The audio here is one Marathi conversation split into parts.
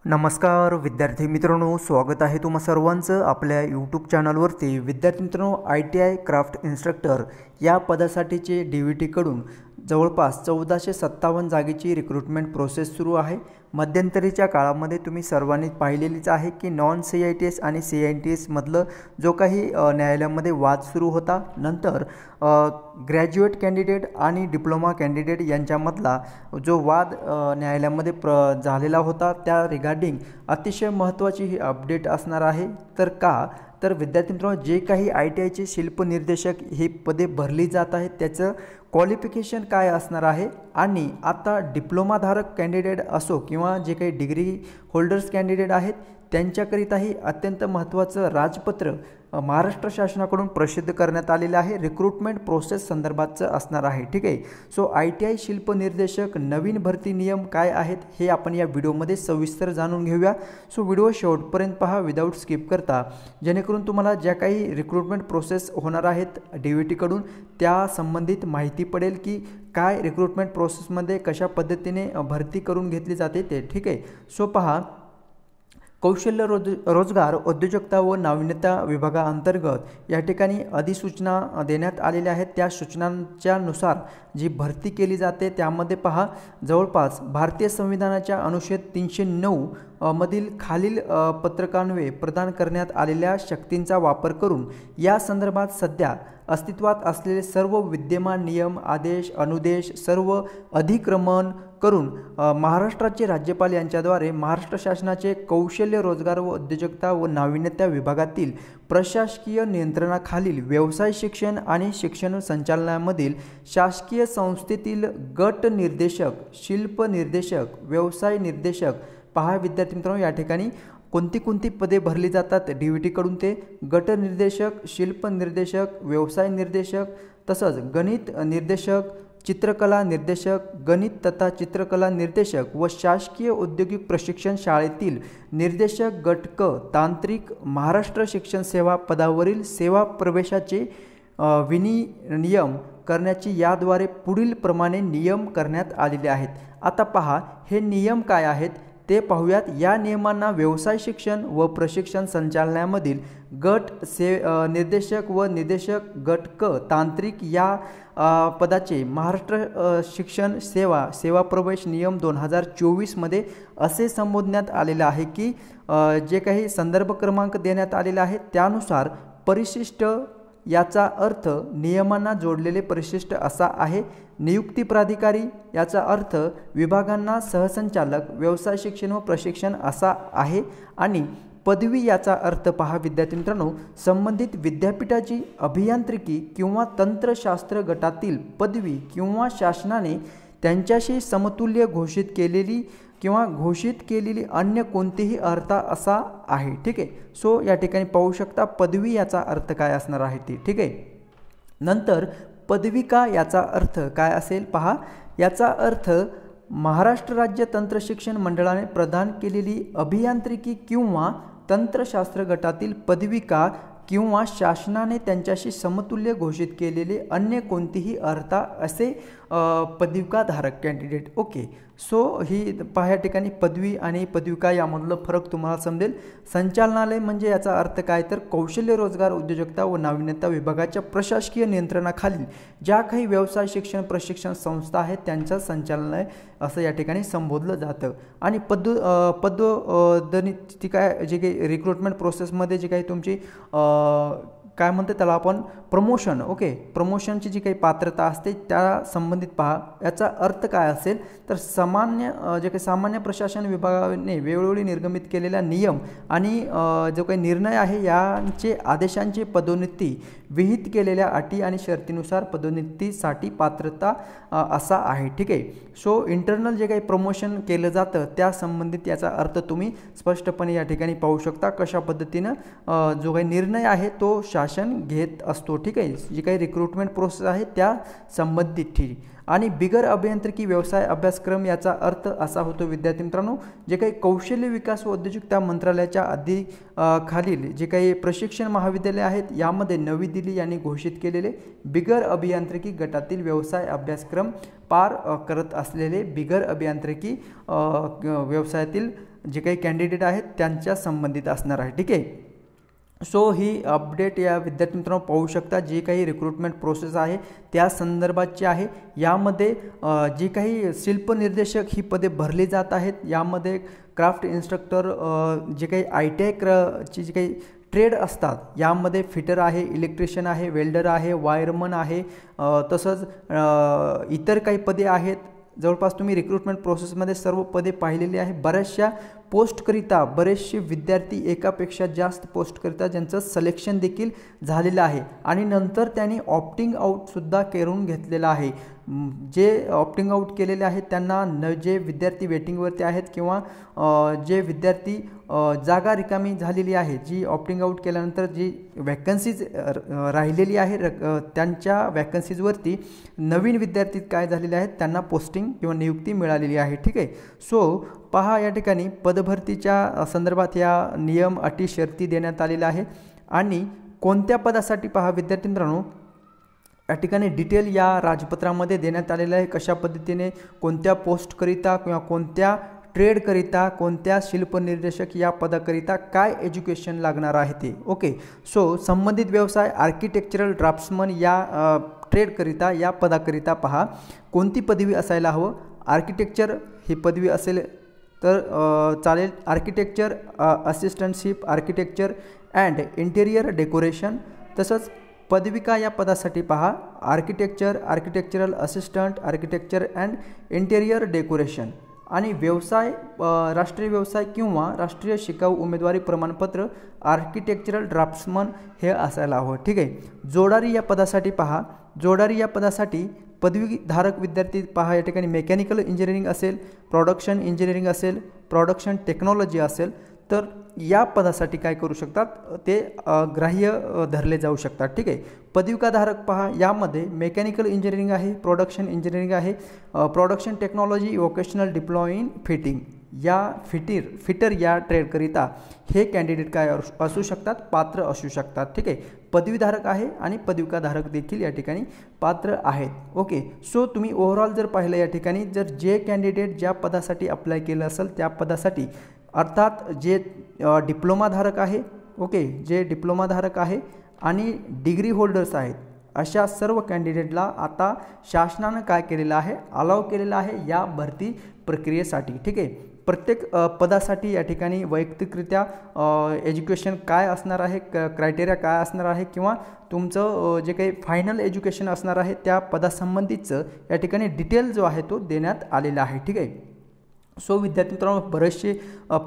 नमस्कार विद्यार्थी मित्रांनो, स्वागत आहे तुम्हा सर्वांचं आपल्या यूट्यूब चॅनलवरती। विद्यार्थी मित्रांनो, ITI क्राफ्ट इन्स्ट्रक्टर या पदासाठीचे DVT कडून जवळपास 1457 जागेची रिक्रुटमेंट प्रोसेस सुरू आहे। मध्यंतरीच्या काळामध्ये तुम्ही सर्वांनी पाहिलेलीच आहे की नॉन CITS आणि CITS मधलं जो काही न्यायालयामध्ये वाद सुरू होता, नंतर ग्रॅज्युएट कॅन्डिडेट आणि डिप्लोमा कॅन्डिडेट यांच्यामधला जो वाद न्यायालयामध्ये झालेला होता, त्या रिगार्डिंग अतिशय महत्त्वाची ही अपडेट असणार आहे। तर विद्यार्थी मित्रांनो, जे काही ITIचे शिल्पनिर्देशक ही पदे भरली जात आहेत त्याचं क्वालिफिकेशन काय असणार आहे आणि आता डिप्लोमाधारक कॅन्डिडेट असो किंवा जे काही डिग्री होल्डर्स कॅन्डिडेट आहेत त्यांच्याकरिताही अत्यंत महत्त्वाचं राजपत्र महाराष्ट्र शासनाकडून प्रसिद्ध करण्यात आलेलं आहे। रिक्रुटमेंट प्रोसेस संदर्भातचं असणार आहे। ठीक आहे, सो ITI शिल्पनिर्देशक नवीन भरती नियम काय आहेत हे आपण या व्हिडिओमध्ये सविस्तर जाणून घेऊया। सो व्हिडिओ शेवटपर्यंत पहा विदाऊट स्किप करता, जेणेकरून तुम्हाला ज्या काही रिक्रुटमेंट प्रोसेस होणार आहेत DVT कडून त्या संबंधित माहिती पडेल की काय रिक्रुटमेंट प्रोसेसमध्ये कशा पद्धतीने भरती करून घेतली जाते ते। ठीक आहे, सो पहा, कौशल्य रोजगार उद्योजकता व नाविन्यता विभागाअंतर्गत या ठिकाणी अधिसूचना देण्यात आलेल्या आहेत। त्या सूचनांच्या नुसार जी भरती केली जाते त्यामध्ये पहा, जवळपास भारतीय संविधानाच्या अनुच्छेद 309 मधील खालील पत्रकान्वये प्रदान करण्यात आलेल्या शक्तींचा वापर करून या संदर्भात सध्या अस्तित्वात असलेले सर्व विद्यमान नियम, आदेश, अनुदेश सर्व अधिक्रमण करून महाराष्ट्राचे राज्यपाल यांच्याद्वारे महाराष्ट्र शासनाचे कौशल्य रोजगार व उद्योजकता व नाविन्यता विभागातील प्रशासकीय नियंत्रणाखालील व्यवसाय शिक्षण आणि शिक्षण संचालनामधील शासकीय संस्थेतील गट निर्देशक, शिल्प निर्देशक, व्यवसाय निर्देशक। पहा विद्यार्थी मित्रांनो, या ठिकाणी कोणती पदे भरली जातात DVT कडून ते गट निर्देशक, शिल्प निर्देशक, व्यवसाय निर्देशक, तसंच गणित निर्देशक, चित्रकला निर्देशक, गणित तथा चित्रकला निर्देशक व शासकीय औद्योगिक प्रशिक्षण शाळेतील निर्देशक गट क तांत्रिक महाराष्ट्र शिक्षण सेवा पदावरील सेवा प्रवेशाचे विनियम करण्याची याद्वारे पुढील प्रमाणे नियम करण्यात आलेले आहेत। आता पहा, हे नियम काय आहेत ते पाहूयात। या नियमांना व्यवसाय शिक्षण व प्रशिक्षण संचालनामधील गट निर्देशक व निर्देशक गट क तांत्रिक या पदाचे महाराष्ट्र शिक्षण सेवा प्रवेश नियम 2024 मध्ये असे संबोधण्यात आलेले आहे की जे काही संदर्भ क्रमांक देण्यात आलेला आहे त्यानुसार परिशिष्ट याचा अर्थ नियमांना जोडलेले परिशिष्ट असा आहे। नियुक्ती प्राधिकारी याचा अर्थ विभागांना सहसंचालक व्यवसाय शिक्षण व प्रशिक्षण असा आहे। आणि पदवी याचा अर्थ पहा विद्यार्थी मित्रांनो, संबंधित विद्यापीठाची अभियांत्रिकी किंवा तंत्रशास्त्र गटातील पदवी किंवा शासनाने त्यांच्याशी समतुल्य घोषित केलेली अन्य कोणतीही अर्थ असा आहे। ठीक आहे, सो या ठिकाणी पाहू शकता पदवी याचा अर्थ काय असणार आहे ते। ठीक आहे, नंतर पदविका याचा अर्थ काय असेल पहा, याचा अर्थ महाराष्ट्र राज्य तंत्रशिक्षण मंडळाने प्रदान केलेली अभियांत्रिकी किंवा तंत्रशास्त्र गटातील पदविका किंवा शासनाने त्यांच्याशी समतुल्य घोषित केलेले अन्य कोणतीही अर्थ असे पदविकाधारक कॅन्डिडेट। ओके, सो ही पहा या ठिकाणी पदवी आणि पदविका यामधलं फरक तुम्हाला समजेल। संचालनालय म्हणजे याचा अर्थ काय तर कौशल्य रोजगार उद्योजकता व नाविन्यता विभागाच्या प्रशासकीय नियंत्रणाखालील ज्या काही व्यवसाय शिक्षण प्रशिक्षण संस्था आहेत त्यांचं संचालनालय असं या ठिकाणी संबोधलं जातं। आणि पदोन्नती काय जे काही रिक्रुटमेंट प्रोसेसमध्ये जे काही तुमची काय म्हणते त्याला आपण प्रमोशन, ओके, प्रमोशनची जी काही पात्रता असते त्या संबंधित पहा याचा अर्थ काय असेल तर सामान्य प्रशासन विभागाने वेळोवेळी निर्गमित केलेल्या नियम आणि जो काही निर्णय आहे यांचे आदेशांची पदोन्नती विहित केलेल्या अटी आणि शर्तीनुसार पदोन्नतीसाठी पात्रता असा आहे। ठीक आहे, सो इंटरनल जे काही प्रमोशन केलं जातं त्या संबंधित याचा अर्थ तुम्ही स्पष्टपणे या ठिकाणी पाहू शकता कशा पद्धतीनं जो काही निर्णय आहे तो शासन घेत असतो। ठीक आहे, जी काही रिक्रुटमेंट प्रोसेस आहे त्या संबंधित ठीक। आणि बिगर अभियांत्रिकी व्यवसाय अभ्यासक्रम याचा अर्थ असा होतो विद्यार्थी मित्रांनो, जे काही कौशल्य विकास व उद्योजकता मंत्रालयाच्या खालील जे काही प्रशिक्षण महाविद्यालय आहेत यामध्ये नवी दिल्ली यांनी घोषित केलेले बिगर अभियांत्रिकी गटातील व्यवसाय अभ्यासक्रम पार करत असलेले बिगर अभियांत्रिकी व्यवसायातील जे काही कॅन्डिडेट आहेत त्यांच्या संबंधित असणार आहे, ठीक आहे। सो ही अपडेट या विद्यार्थी मित्रांनो पाहू शकता, जे काही रिक्रुटमेंट प्रोसेस आहे त्या संदर्भातची आहे। यामध्ये जी काही शिल्पनिर्देशक ही पदे भरली जात आहेत, यामध्ये क्राफ्ट इन्स्ट्रक्टर जे काही ITI ची जी काही ट्रेड असतात, यामध्ये फिटर आहे, इलेक्ट्रिशियन आहे, वेल्डर आहे, वायरमन आहे, तसंच इतर काही पदे आहेत। जवळपास तुम्ही रिक्रुटमेंट प्रोसेसमध्ये सर्व पदे पाहिलेली आहे। बऱ्याचशा पोस्टकरिता बरेचसे विद्यार्थी एकापेक्षा जास्त पोस्टकरिता ज्यांचं सिलेक्शन देखील झालेलं आहे आणि नंतर त्यांनी ऑप्टिंग आउटसुद्धा करून घेतलेलं आहे। जे ऑप्टिंग आउट केलेले आहेत त्यांना जे विद्यार्थी वेटिंगवरती आहेत किंवा जे विद्यार्थी जागा रिकामी झालेली आहे, जी ऑप्टिंग आउट केल्यानंतर जी वॅकन्सीज राहिलेली आहे त्यांच्या वॅकन्सीजवरती नवीन विद्यार्थी काय झालेले आहेत त्यांना पोस्टिंग किंवा नियुक्ती मिळालेली आहे, ठीक आहे। सो पहा या ठिकाणी पदभरतीच्या संदर्भात या नियम अटी शर्ती देण्यात आलेल्या आहे आणि कोणत्या पदासाठी पहा विद्यार्थी मित्रांनो या ठिकाणी डिटेल या राजपत्रामध्ये देण्यात आलेलं आहे। कशा पद्धतीने कोणत्या पोस्टकरिता किंवा कोणत्या ट्रेडकरिता कोणत्या शिल्पनिर्देशक या पदाकरिता काय एज्युकेशन लागणार आहे ते, ओके। सो संबंधित व्यवसाय आर्किटेक्चरल ड्राफ्ट्समन या ट्रेडकरिता या पदाकरिता पहा कोणती पदवी असायला हवं। आर्किटेक्चर ही पदवी असेल तर चालेल, architecture assistantship, architecture and interior decoration. तसंच पदविका या पदासाठी पहा architecture, architectural assistant, architecture and interior decoration. आणि व्यवसाय राष्ट्रीय व्यवसाय किंवा राष्ट्रीय शिकाऊ उमेदवारी प्रमाणपत्र आर्किटेक्चरल ड्राफ्ट्समन हे असायला हवं, ठीक आहे। जोडारी या पदासाठी पहा, जोडारी या पदासाठी पदवीधारक विद्यार्थी पहा या ठिकाणी मेकॅनिकल इंजिनिअरिंग असेल, प्रोडक्शन इंजिनिअरिंग असेल, प्रोडक्शन टेक्नॉलॉजी असेल तर या पदासाठी काय करू शकतात ते ग्राह्य धरले जाऊ शकतात, ठीक आहे। पदविकाधारक पहा यामध्ये मेकॅनिकल इंजिनिअरिंग आहे, प्रोडक्शन इंजिनिअरिंग आहे, production technology, vocational diploma in fitting या फिटर या ट्रेडकरिता हे कॅन्डिडेट काय असू शकतात, पात्र असू शकतात, ठीक आहे। पदवीधारक आहे आणि पदविकाधारक देखील या ठिकाणी पात्र आहेत, ओके। सो तुम्ही ओव्हरऑल जर पाहिलं या ठिकाणी जर जे कॅन्डिडेट ज्या पदासाठी अप्लाय केलं असेल त्या पदासाठी अर्थात जे डिप्लोमाधारक आहे, ओके, जे डिप्लोमाधारक आहे आणि डिग्री होल्डर्स आहेत अशा सर्व कॅन्डिडेटला आता शासनानं काय केलेलं आहे, अलाव केलेलं आहे या भरती प्रक्रियेसाठी, ठीक आहे। प्रत्येक पदासाठी या ठिकाणी वैयक्तिकरित्या एज्युकेशन काय असणार आहे, क्रायटेरिया काय असणार आहे किंवा तुमचं जे काही फायनल एज्युकेशन असणार आहे त्या पदासंबंधीचं या ठिकाणी डिटेल जो आहे तो देण्यात आलेला आहे, ठीक आहे। सो विद्यार्थी मित्रांनो बरेचसे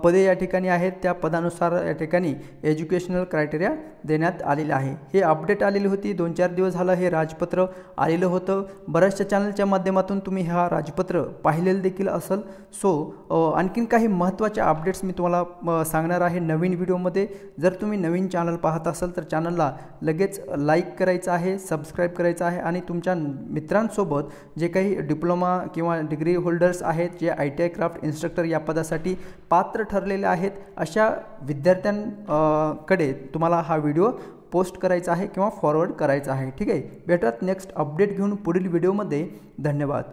पदे या ठिकाणी आहेत, त्या पदानुसार या ठिकाणी एज्युकेशनल क्रायटेरिया देण्यात आलेले आहे। हे अपडेट आलेली होती, 2-4 दिवस झालं हे राजपत्र आलेलं होतं। बऱ्याचशा चॅनलच्या माध्यमातून तुम्ही हा राजपत्र पाहिलेलं देखील असेल। सो आणखीन काही महत्त्वाच्या अपडेट्स मी तुम्हाला सांगणार आहे नवीन व्हिडिओमध्ये। जर तुम्ही नवीन चॅनल पाहत असाल तर चॅनलला लगेच लाईक करायचं आहे, सबस्क्राईब करायचं आहे आणि तुमच्या मित्रांसोबत जे काही डिप्लोमा किंवा डिग्री होल्डर्स आहेत, जे ITI क्राफ्ट इन्स्ट्रक्टर या पदासाठी पात्र ठरलेले आहेत अशा विद्यार्थ्यांकडे तुम्हाला हा व्हिडिओ पोस्ट करायचा आहे किंवा फॉरवर्ड करायचा आहे, ठीक आहे। भेटूयात नेक्स्ट अपडेट घेऊन पुढील व्हिडिओमध्ये। धन्यवाद।